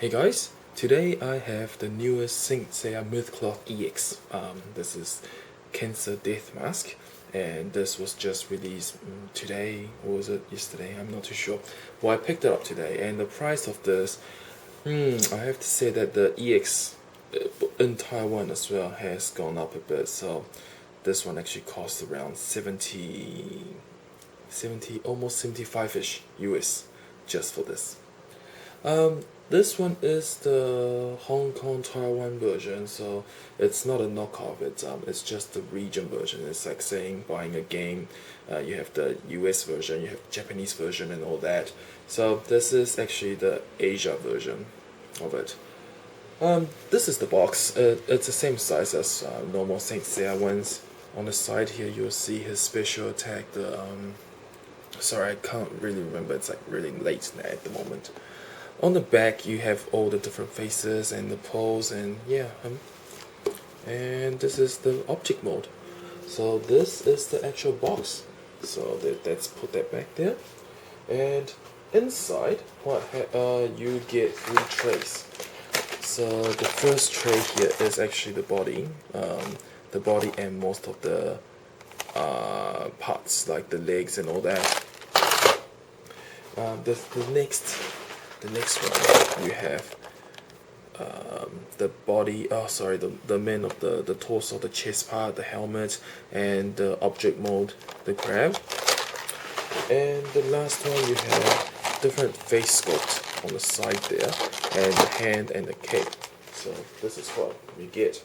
Hey guys, today I have the newest Seiya Mythcloth EX. This is Cancer Deathmask, and this was just released today, or was it yesterday? I'm not too sure. Well, I picked it up today, and the price of this, I have to say that the EX in Taiwan as well has gone up a bit. So this one actually costs around 70, almost 75-ish US just for this. This one is the Hong Kong Taiwan version, so it's not a knockoff. It's just the region version. It's like saying buying a game. You have the US version, you have the Japanese version, and all that. So this is actually the Asia version of it. This is the box. It's the same size as normal Saint Seiya ones. On the side here, you'll see his special attack. Sorry, I can't really remember. It's like really late now at the moment. On the back, you have all the different faces and the pose, and yeah, and this is the object mode. So this is the actual box. So let's put that back there. And inside, you get 3 trays. So the first tray here is actually the body, and most of the parts like the legs and all that. The next one, you have the body, the man of the torso, the chest part, the helmet, and the object mode, the crab. And the last one, you have different face sculpt on the side there, and the hand and the cape. So this is what you get.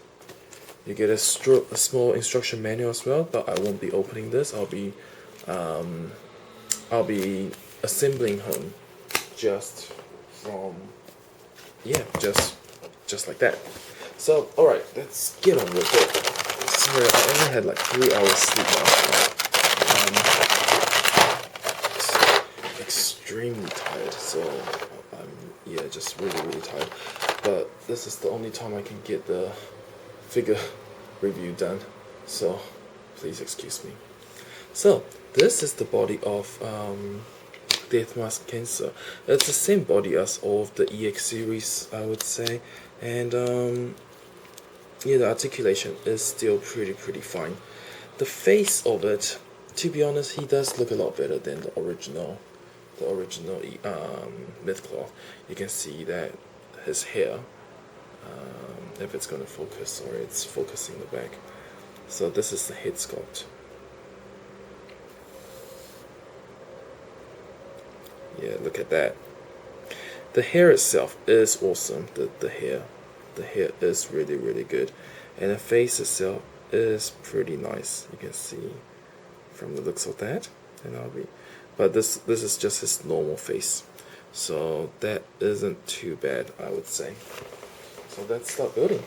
You get a small instruction manual as well, but I won't be opening this. I'll be assembling him just like that. So alright, let's get on with it. Sorry, I only had like 3 hours sleep last night. Extremely tired, so I'm just really tired. But this is the only time I can get the figure review done, so please excuse me. So this is the body of Deathmask Cancer. It's the same body as all of the EX series, I would say, and the articulation is still pretty fine. The face of it, to be honest, he does look a lot better than the original Mythcloth. You can see that his hair, if it's gonna focus, sorry, it's focusing the back. So this is the head sculpt. Yeah, look at that. The hair itself is awesome. The hair is really good, and the face itself is pretty nice. You can see from the looks of that, but this is just his normal face, so that isn't too bad, I would say. So let's start building.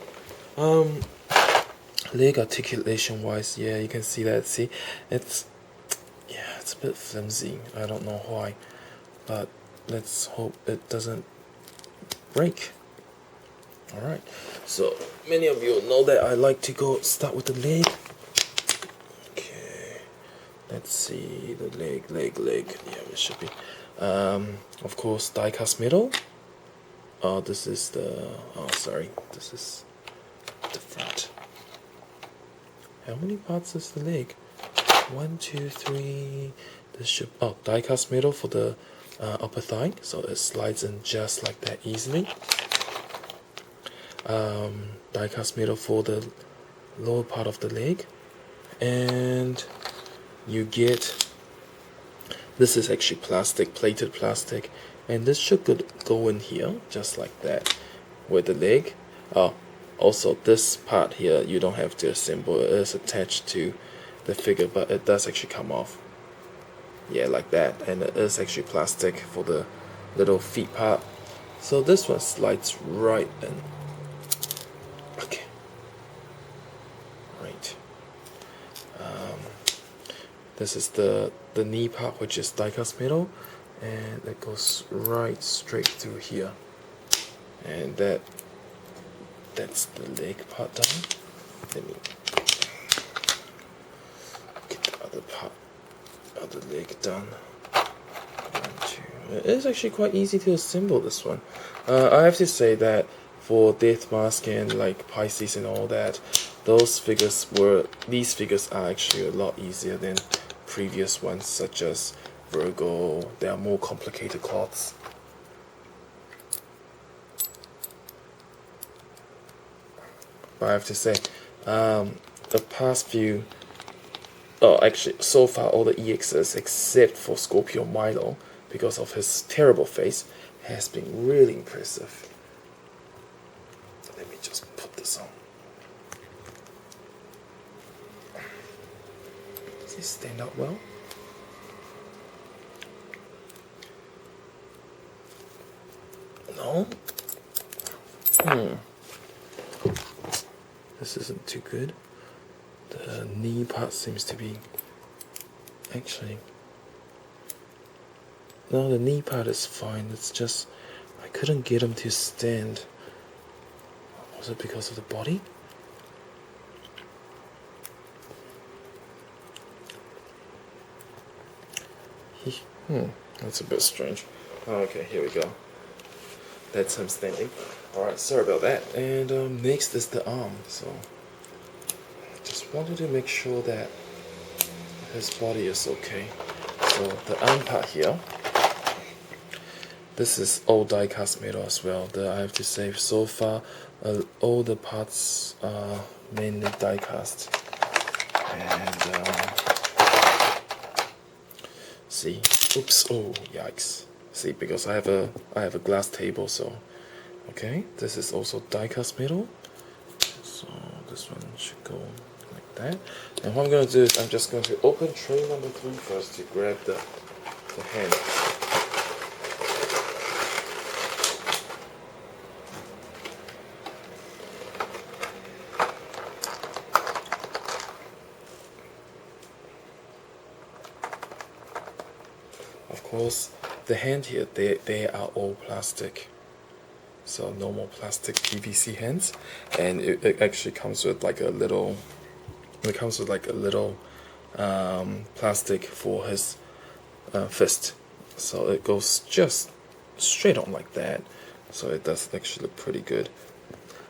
Leg articulation wise, yeah, you can see that. See, it's a bit flimsy. I don't know why. But let's hope it doesn't break. Alright, so many of you know that I like to start with the leg. Okay, let's see the leg. Yeah, it should be. Of course, die-cast metal. This is this is the front. How many parts is the leg? 1, 2, 3. This should die-cast metal for the upper thigh, so it slides in just like that easily. Die-cast metal for the lower part of the leg, and you get, this is actually plastic, plated plastic, and this should go in here just like that with the leg. Also this part here you don't have to assemble, it is attached to the figure, but it does actually come off. Yeah, like that, and it is actually plastic for the little feet part. So this one slides right in. Okay. Right. This is the knee part, which is die-cast metal, and it goes right straight through here. And that's the leg part done. Let me get the other part of the leg done. 1, 2, It's actually quite easy to assemble this one. I have to say that for Deathmask and like Pisces and all that, these figures are actually a lot easier than previous ones such as Virgo. They are more complicated cloths. But I have to say, the past few, actually so far all the EXs except for Scorpio Milo, because of his terrible face, has been really impressive. Let me just put this on. Does he stand up well? No? This isn't too good. The knee part seems to be... Actually... No, the knee part is fine. It's just... I couldn't get him to stand. Was it because of the body? That's a bit strange. Okay, here we go. That's him standing. Alright, sorry about that. And next is the arm. So, just wanted to make sure that his body is okay. So, the arm part here. This is all die-cast metal as well. I have to say, so far, all the parts are mainly die-cast. And, see, oops, oh, yikes. See, because I have a glass table, so, okay, this is also die-cast metal. So, this one should go like that. And what I'm going to do is, I'm just going to open tray number 3 first to grab the hand. Of course, the hand here, they are all plastic. So no more plastic PVC hands, and it actually comes with like a little. It comes with like a little plastic for his fist, so it goes just straight on like that. So it does actually look pretty good.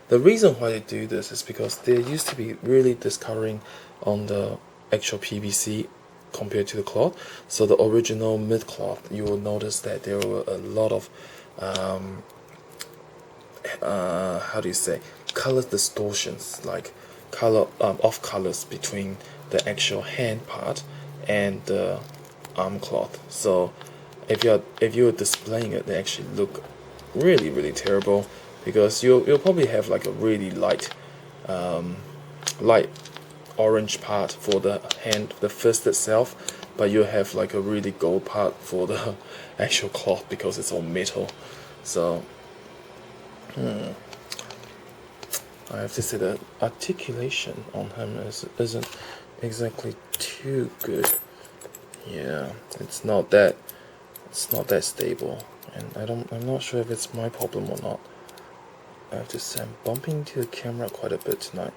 The reason why they do this is because they used to be really discoloring on the actual PVC compared to the cloth. So the original mid cloth, you will notice that there were a lot of how do you say, color distortions, like color off colors between the actual hand part and the arm cloth. So if you're displaying it, they actually look really terrible, because you'll probably have like a really light orange part for the hand, the fist itself, but you have like a really gold part for the actual cloth because it's all metal. So I have to say that articulation on him isn't exactly too good. Yeah, it's not that stable, and I'm not sure if it's my problem or not. I have to say I'm bumping into the camera quite a bit tonight,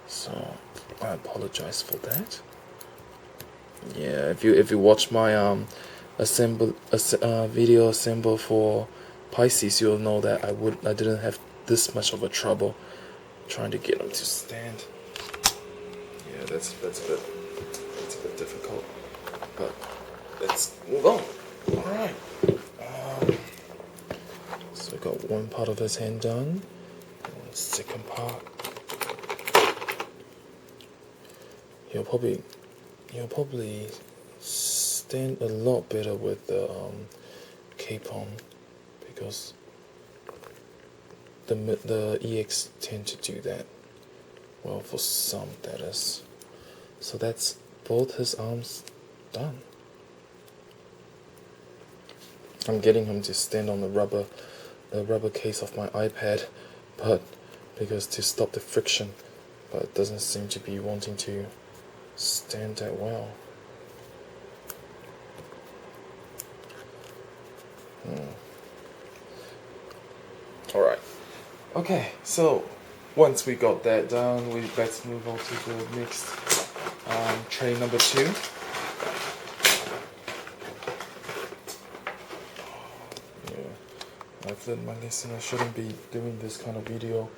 so I apologize for that. Yeah, if you watch my video assemble for Pisces, you'll know that I didn't have this much of a trouble trying to get him to stand. Yeah, that's a bit difficult, but let's move on. All right. So we got one part of his hand done. And the second part. He'll probably stand a lot better with the cape on, because the EX tend to do that. Well, for some, that is. So that's both his arms done. I'm getting him to stand on the rubber case of my iPad, but because to stop the friction, but it doesn't seem to be wanting to stand that well. Alright. Okay, so once we got that done, let's move on to the next tray number 2. I've learned my lesson. I shouldn't be doing this kind of video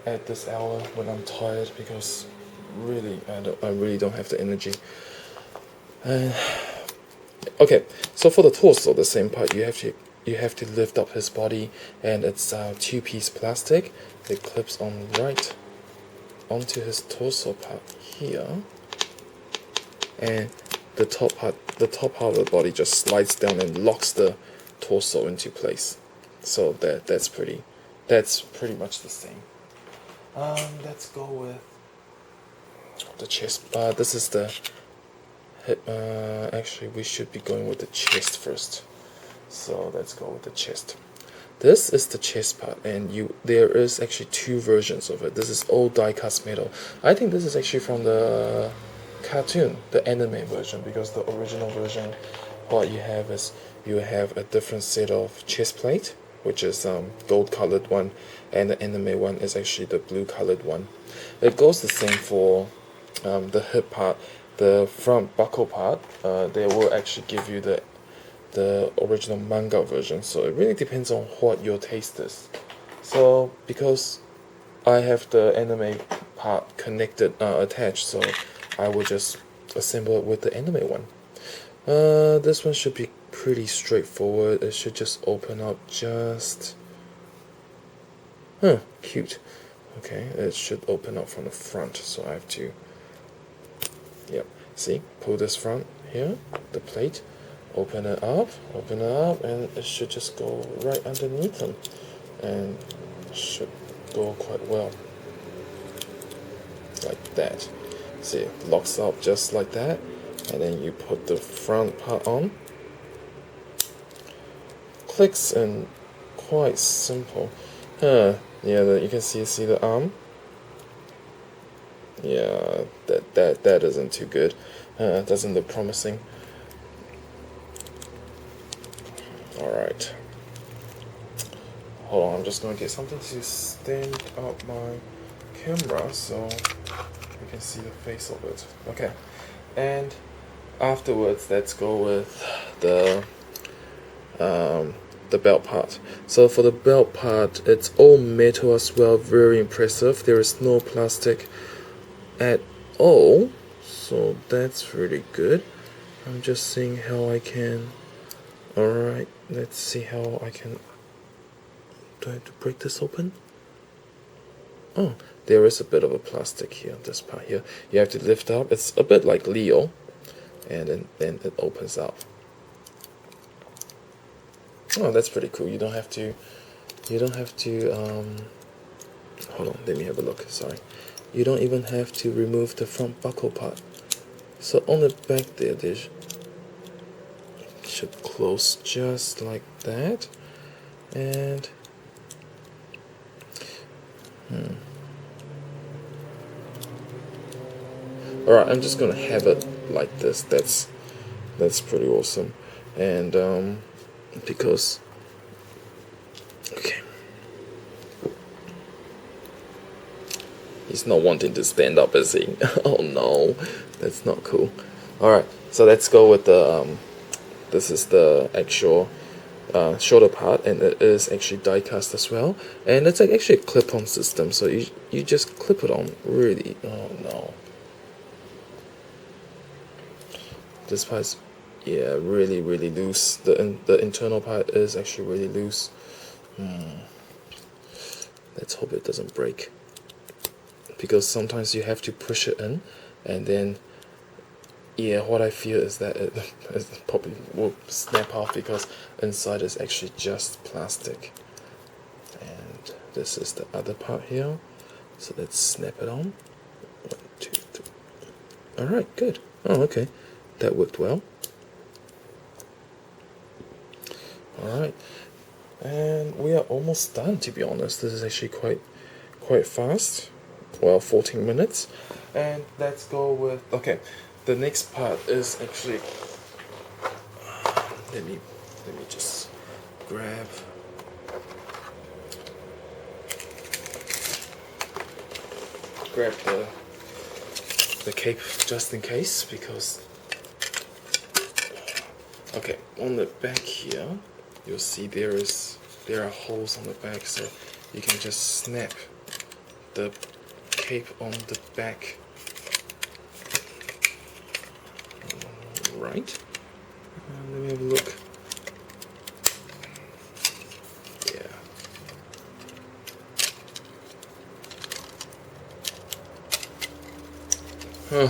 at this hour when I'm tired, because really I really don't have the energy. Okay, so for the torso, the same part, you have to lift up his body, and it's two-piece plastic. It clips on right onto his torso part here, and the top part of the body just slides down and locks the torso into place. So that's pretty much the same. Let's go with the chest. This is the hip. Actually, we should be going with the chest first. So let's go with the chest. This is the chest part, and there is actually two versions of it. This is old die-cast metal. I think this is actually from the cartoon, the anime version, because the original version, what you have is you have a different set of chest plate, which is gold colored one, and the anime one is actually the blue colored one. It goes the same for the hip part. The front buckle part, they will actually give you the original manga version, so it really depends on what your taste is. So because I have the anime part connected, attached, so I will just assemble it with the anime one. This one should be pretty straightforward. It should just open up just... cute. Okay, it should open up from the front, so I have to... Yep, see, pull this front here, the plate, open it up, and it should just go right underneath them, and should go quite well, like that. See, it locks up just like that, and then you put the front part on, clicks, and quite simple. Yeah, you can see the arm. Yeah, that isn't too good. Doesn't look promising. Alright. Hold on, I'm just gonna get something to stand up my camera so you can see the face of it. Okay. And afterwards, let's go with the belt part. So for the belt part, it's all metal as well, very impressive. There is no plastic at all, so that's really good. I'm just seeing how I can... Alright, let's see how I can... Do I have to break this open? Oh, there is a bit of a plastic here, this part here. You have to lift up. It's a bit like Leo, and then it opens up. Oh, that's pretty cool. You don't have to hold on, let me have a look. Sorry. You don't even have to remove the front buckle part. So on the back there, there's should close just like that, and alright, I'm just gonna have it like this. That's pretty awesome. And because okay, he's not wanting to stand up, is he? Oh no, that's not cool. Alright, so let's go with the this is the actual shoulder part, and it is actually die cast as well, and it's like actually a clip-on system, so you just clip it on. Really, oh no, this part is, yeah, really loose. The internal part is actually really loose. Let's hope it doesn't break, because sometimes you have to push it in, and then yeah, what I fear is that it probably will snap off, because inside is actually just plastic. And this is the other part here, so let's snap it on. 1, 2, 3. Alright, good. Oh, okay, that worked well. Alright, and we are almost done, to be honest. This is actually quite fast. Well, 14 minutes. And let's go with, okay, the next part is actually, let me just grab the cape just in case, because okay, on the back here you'll see there is there are holes on the back, so you can just snap the cape on the back. Right. Let me have a look. Yeah. Huh.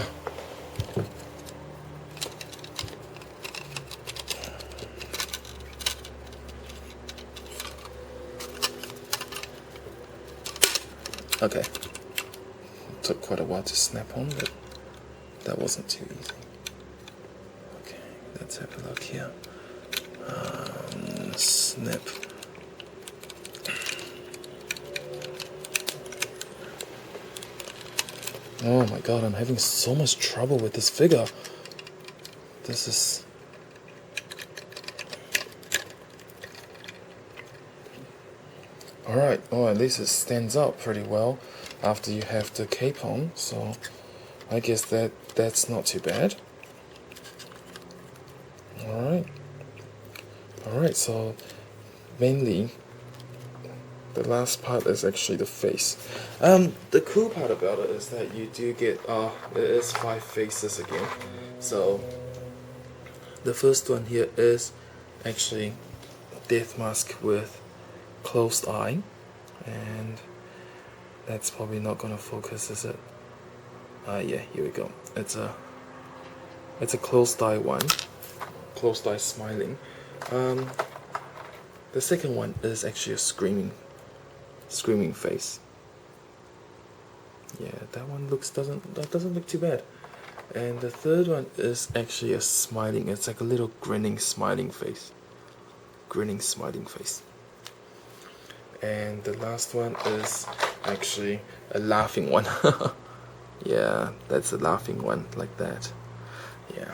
Okay. It took quite a while to snap on, but that wasn't too easy. Okay, let's have a look here. Snap. Oh my god, I'm having so much trouble with this figure. This is... Alright, oh, at least it stands up pretty well after you have the cape on, so I guess that's not too bad. Alright, so mainly the last part is actually the face. The cool part about it is that you do get, it is 5 faces again. So the first one here is actually Deathmask with closed eye, and that's probably not gonna focus, is it? Yeah, here we go. It's a closed eye one, closed eye smiling. The second one is actually a screaming face. Yeah, that one doesn't look too bad. And the third one is actually a smiling. It's like a little grinning smiling face. And the last one is actually a laughing one. Yeah, that's a laughing one, like that. Yeah.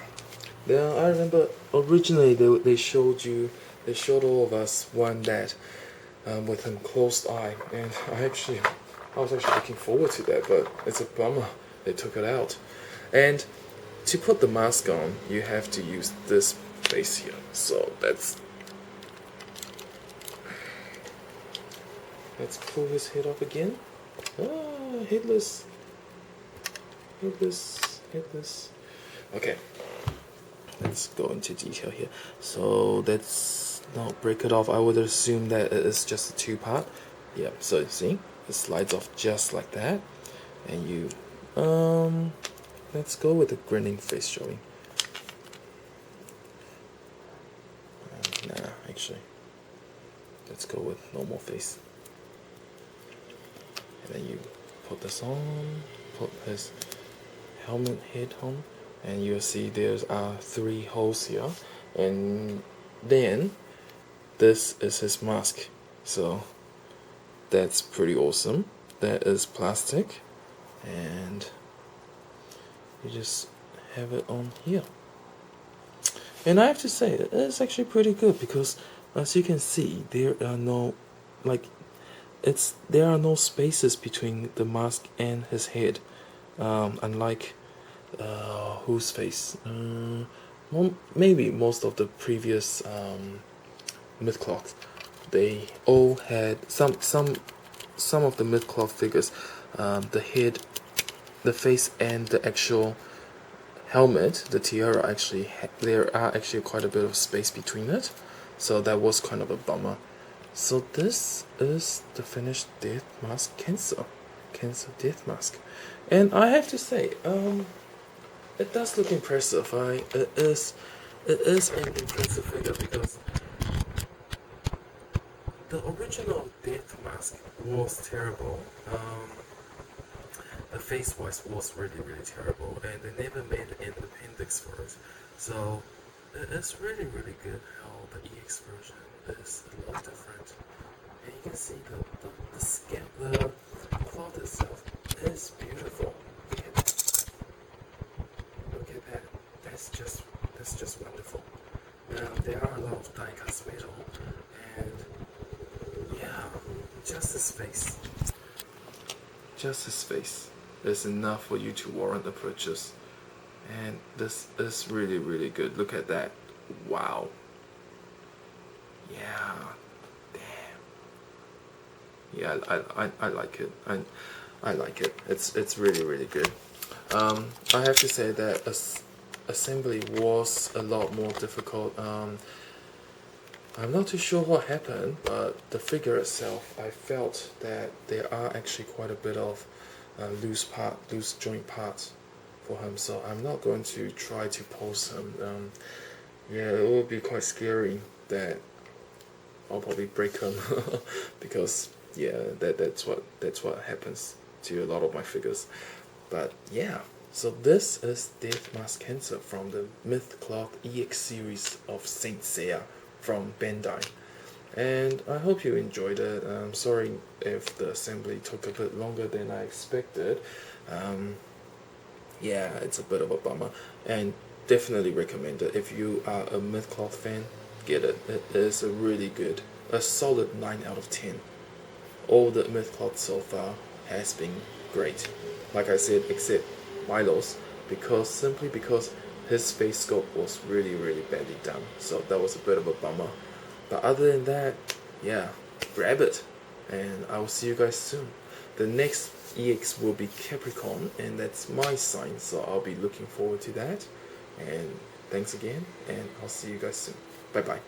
Now I remember originally they showed all of us one that with a closed eye, and I was actually looking forward to that, but it's a bummer they took it out. And to put the mask on, you have to use this face here. So let's pull his head off again. Ah, headless. Okay, let's go into detail here. So let's not break it off. I would assume that it is just a 2-part. Yeah, so see, it slides off just like that. And you, let's go with the grinning face, shall we? Nah, actually, let's go with normal face. And then you put this on, put his helmet head on, and you'll see there's 3 holes here, and then this is his mask. So that's pretty awesome. That is plastic, and you just have it on here. And I have to say, it's actually pretty good, because as you can see, there are no spaces between the mask and his head, unlike whose face? Maybe most of the previous mid-cloth, they all had some of the mid-cloth figures, the head, the face, and the actual helmet, the tiara, there are actually quite a bit of space between it, so that was kind of a bummer. So this is the finished Deathmask Cancer Deathmask, and I have to say, it does look impressive. It is an impressive figure, because the original Deathmask was terrible. The face-wise was really terrible, and they never made an appendix for it. So it's really good how the EX version is a lot different. And you can see the skin, the cloth itself is beautiful. Look at that. That's just wonderful. There are a lot of die-cast metal, and yeah, just his face is enough for you to warrant the purchase. And this is really good. Look at that. Wow. Yeah. Damn. yeah, I like it. I like it. It's really really good. I have to say that assembly was a lot more difficult. I'm not too sure what happened, but the figure itself, I felt that there are actually quite a bit of loose joint parts for him. So I'm not going to try to pose him. Yeah, it will be quite scary that I'll probably break him because yeah, that's what happens to a lot of my figures. But yeah, so this is Deathmask Cancer from the Mythcloth EX series of Saint Seiya from Bandai. And I hope you enjoyed it. Sorry if the assembly took a bit longer than I expected. Um, yeah, it's a bit of a bummer. And definitely recommend it. If you are a Mythcloth fan, get it. It is a solid 9 out of 10. All the Mythcloth so far has been great. Like I said, except Milo's, simply because his face sculpt was really really badly done. So that was a bit of a bummer. But other than that, yeah, grab it, and I will see you guys soon. The next EX will be Capricorn, and that's my sign, so I'll be looking forward to that. And thanks again, and I'll see you guys soon. Bye bye.